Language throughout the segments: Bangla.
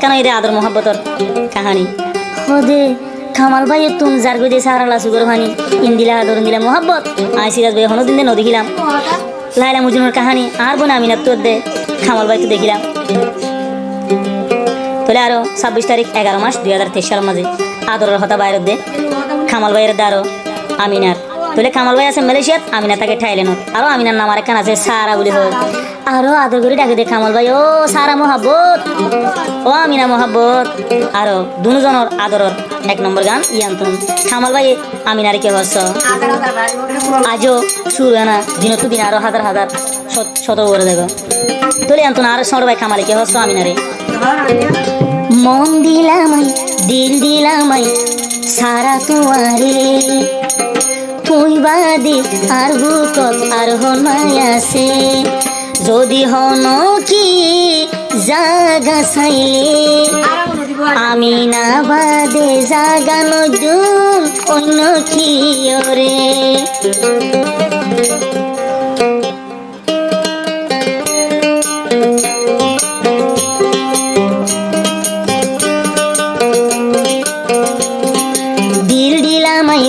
কেন এই আদর মোহাব্বতর কাহানি হদে কামাল ভাই তুম যার গজে সারালা সুগর ভানি ইন্দিলা আদর ইন্দিলা মোহাব্বত আই সিরাজ ভাই হনো দিন দে নদেখিলাম লাইলা মজনুর কাহানি আর বোন আমিনাত তোর দে কামাল ভাই তো দেখিলাম তোলে আরো 26 তারিখ 11 মাস 2023 সাল মাঝে আদরের হতা বাইরে দে কামাল ভাইয়ের দারো আমিনার তোলে কামাল ভাই আছে মালয়েশিয়াত আমিনা তাকে ঠাইলেনত আরো আমিনার নাম আরেকখান আছে সারা বলে হয় আরো আদর করে ডাকে দে কামাল ভাই ও সারা মোহাব্বত ও আমিনা মোহাব্বত আরো দুজনের আদরের 1 নম্বর গান ইয়ান্তন কামাল ভাই আমিনার কে হস আজও শুরু না দিন তো দিন আরো হাজার হাজার শত করে দেব তোলে ইয়ান্তন আর সর ভাই কামাল কে হস আমিনারে মন দিলামাই দিল দিলামাই সারা তোমারে তুই বাদে আর বুকত আর হনাই আছে যদি হন কি জাগা চাইলে আমি না বাদে জাগা নদুন অন্য কি ওরে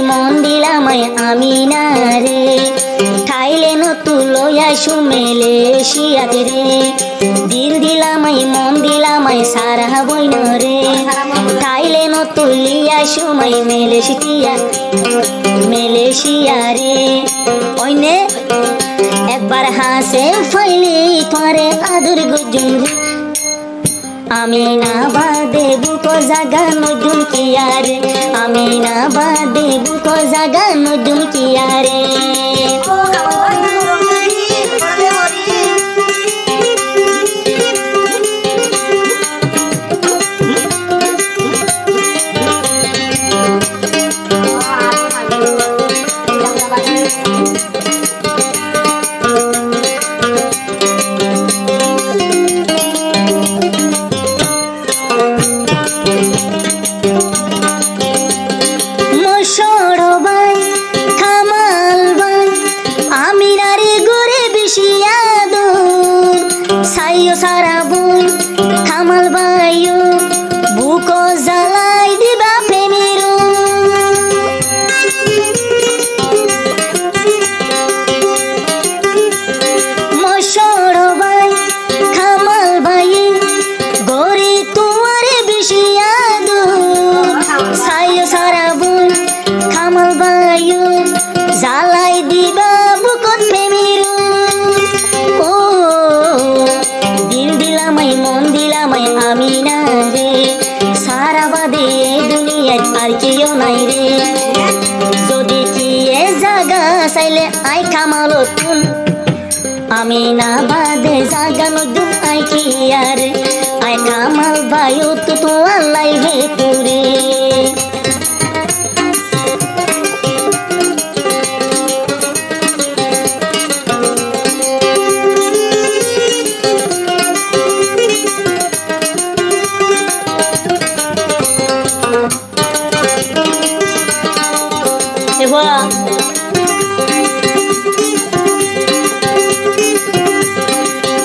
মন দিলামাই আমিনা রে ঠাইলে নতুলয়া সুমেলে শিয়াতে রে দিল দিলামাই মন দিলামাই সারা বইন রে ঠাইলে নতুলিয়া সুমাই মেলেশিয়া রে ওইনে একবার হাসে ফাইলে তোরে আদর গুজুম রে আমি না বাদে বুকো জাগা নজুম কিয়ারে আমি না বাদে বুকো জাগা নজুম কিয়ারে সারা বই কামাল ভাইও বুকো জ্বালাই দিবা প্রেমের মশর ভাই কামাল ভাই গরে তোমারে বেশি আদর সাইও সারা বই কামাল ভাইও জ্বালাই দিবা বুকত প্রেমের মন দিলামাই আমিনা রে সারা বাদে দুনিয়ায় আর কেউ নাই রে যদি কি এ জাগা চাইলে আই কামাল তুন আমিনা বাদে জাগা নদুন আই কি আর আই কামাল ভাইও তো তোমার লাইভে তুরে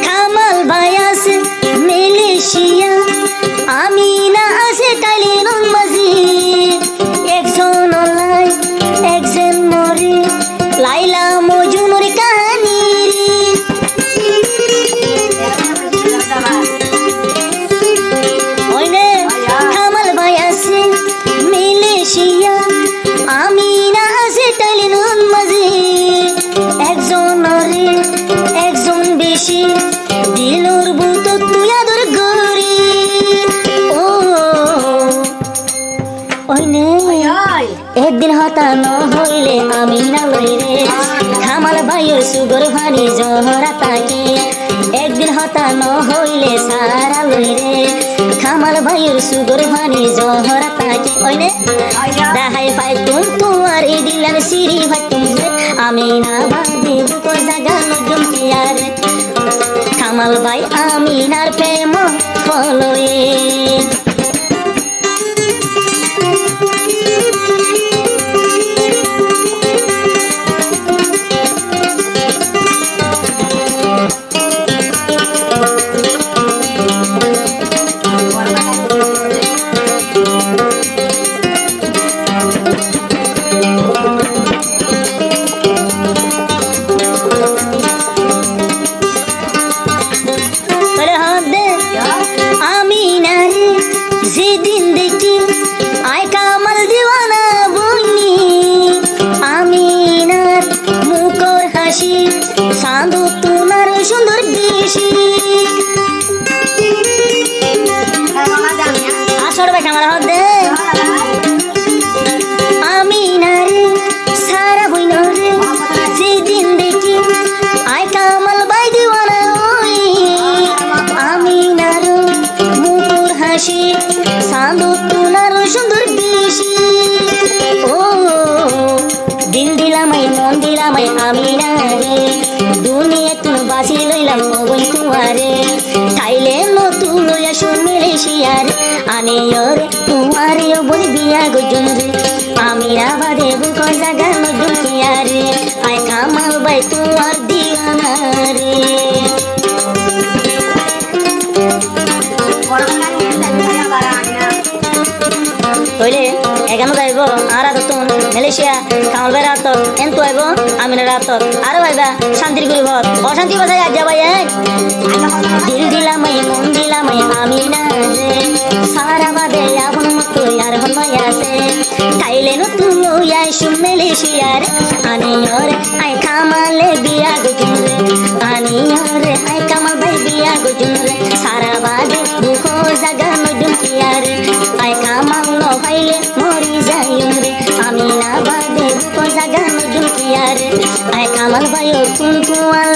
কামাল ভাই আছে মালয়েশিয়া আমিনা আছে টাইলের মাঝে একজন লাই একজন মরে লাইলা মজনুর কাহিনী ওইনে কামাল ভাই আছে মালয়েশিয়া আমিনা আছে টাইলের মাঝে একজন রে একজন বেশি দিলর বুত তুই আদর গরি ও ওইনে একদিন হতা ন হইলে আমিনা লইরে কামাল ভাইয়ের সুগর ভানি জহরা তাকে একদিন হতা ন হইলে সারা লইরে কামাল ভাইয়ের সুগর ভানি জহরা তাকে ওইনে দেখাই পাই তোমার এই দিলাম সিঁড়ি ভাই তুমি আমিনা বাদে বুকো জাগা নজুম কিয়ারে কামাল ভাই আমিনার প্রেম ফলয়ে What কিয়ার আনে ওরে তোমারিও বলি বিয়া গজন রে আমি আবাদে বুক জাগা নজুম কিয়ার আয় কামাল ভাই তোমার দিওয়ানা রে তইলে এখানে যাইব আর আদতন মালয়েশিয়া কামাল ভাই রাত এন্ত আইব আমি রাত আরো ভাইবা শান্তির গুলি ভর অশান্তি বাজাই আজ ভাই দিল দিলাম মন দিলাম আমি না রে সারা বাদে আপন মতো আর হনমাই আছে তাইলে নতুন লইয়াই শুন মালয়েশিয়ার আনি ওরে আই কামালে বিয়া গজুন রে আনি ওরে আই কামাল ভাই বিয়া গজুন রে সারা বাদে বুক জাগা নজুম কিয়ার আই কামাল ন পাইলে মরি যাইম রে আমি না বাদে বুক জাগা নজুম কিয়ার আই কামাল ভাই কুল কুয়াল